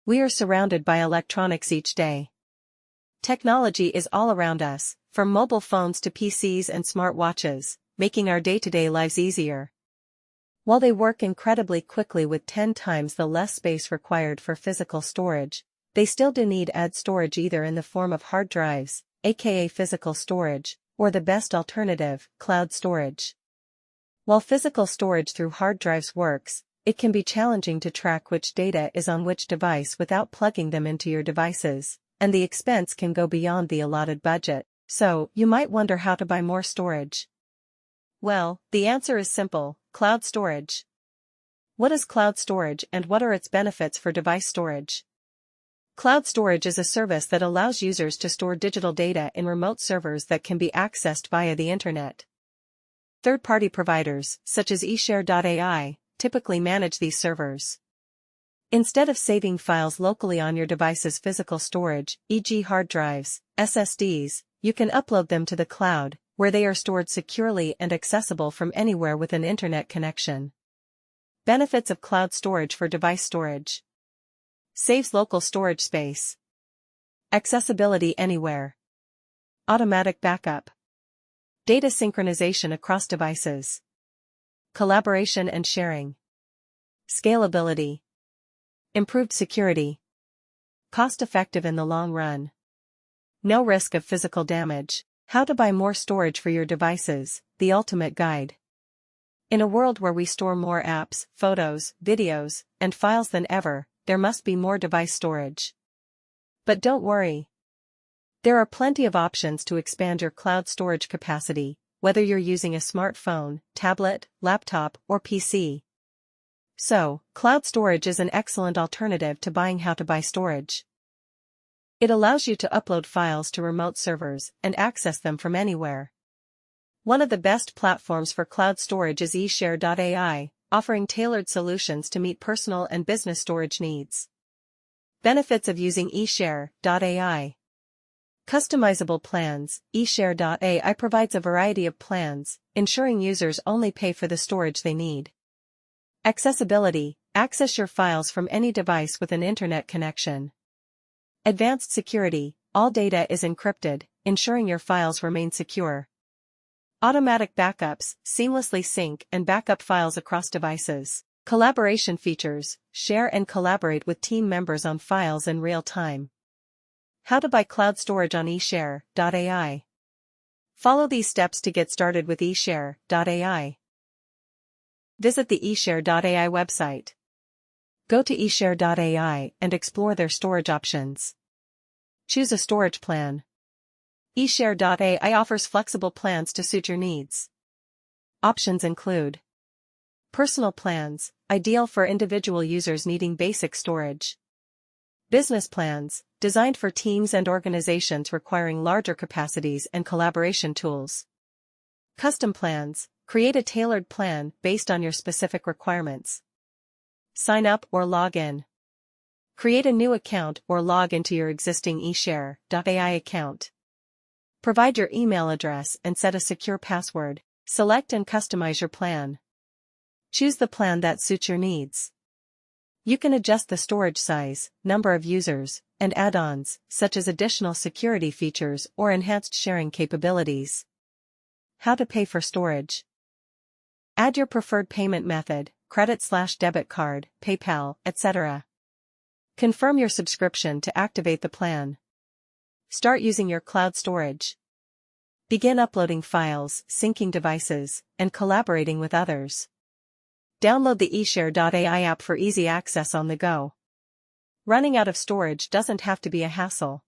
We are surrounded by electronics each day. Technology is all around us, from mobile phones to PCs and smartwatches, making our day-to-day lives easier. While they work incredibly quickly with 10 times the less space required for physical storage, they still do need add storage either in the form of hard drives, aka physical storage, or the best alternative, cloud storage. While physical storage through hard drives works, it can be challenging to track which data is on which device without plugging them into your devices, and the expense can go beyond the allotted budget, so you might wonder how to buy more storage. Well, the answer is simple: cloud storage. What is cloud storage and what are its benefits for device storage? Cloud storage is a service that allows users to store digital data in remote servers that can be accessed via the internet. Third-party providers, such as eShare.ai, typically manage these servers. Instead of saving files locally on your device's physical storage, e.g. hard drives, SSDs, you can upload them to the cloud, where they are stored securely and accessible from anywhere with an internet connection. Benefits of cloud storage for device storage. Saves local storage space. Accessibility anywhere. Automatic backup. Data synchronization across devices. Collaboration and sharing. Scalability. Improved security. Cost-effective in the long run. No risk of physical damage. How to buy more storage for your devices, the ultimate guide. In a world where we store more apps, photos, videos, and files than ever, there must be more device storage. But don't worry. There are plenty of options to expand your cloud storage capacity, whether you're using a smartphone, tablet, laptop, or PC. So, cloud storage is an excellent alternative to buying how to buy storage. It allows you to upload files to remote servers and access them from anywhere. One of the best platforms for cloud storage is eShare.ai, offering tailored solutions to meet personal and business storage needs. Benefits of using eShare.ai. Customizable plans. eShare.ai provides a variety of plans, ensuring users only pay for the storage they need. Accessibility. Access your files from any device with an internet connection. Advanced security. All data is encrypted, ensuring your files remain secure. Automatic backups. Seamlessly sync and backup files across devices. Collaboration features. Share and collaborate with team members on files in real time. How to buy cloud storage on eShare.ai. Follow these steps to get started with eShare.ai. Visit the eShare.ai website. Go to eShare.ai and explore their storage options. Choose a storage plan. eShare.ai offers flexible plans to suit your needs. Options include personal plans, ideal for individual users needing basic storage. Business plans, designed for teams and organizations requiring larger capacities and collaboration tools. Custom plans, create a tailored plan based on your specific requirements. Sign up or log in. Create a new account or log into your existing eShare.ai account. Provide your email address and set a secure password. Select and customize your plan. Choose the plan that suits your needs. You can adjust the storage size, number of users, and add-ons, such as additional security features or enhanced sharing capabilities. How to pay for storage. Add your preferred payment method, credit/debit card, PayPal, etc. Confirm your subscription to activate the plan. Start using your cloud storage. Begin uploading files, syncing devices, and collaborating with others. Download the eShare.ai app for easy access on the go. Running out of storage doesn't have to be a hassle.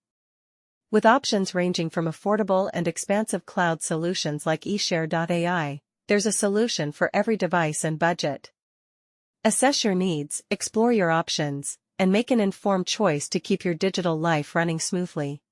With options ranging from affordable and expansive cloud solutions like eShare.ai, there's a solution for every device and budget. Assess your needs, explore your options, and make an informed choice to keep your digital life running smoothly.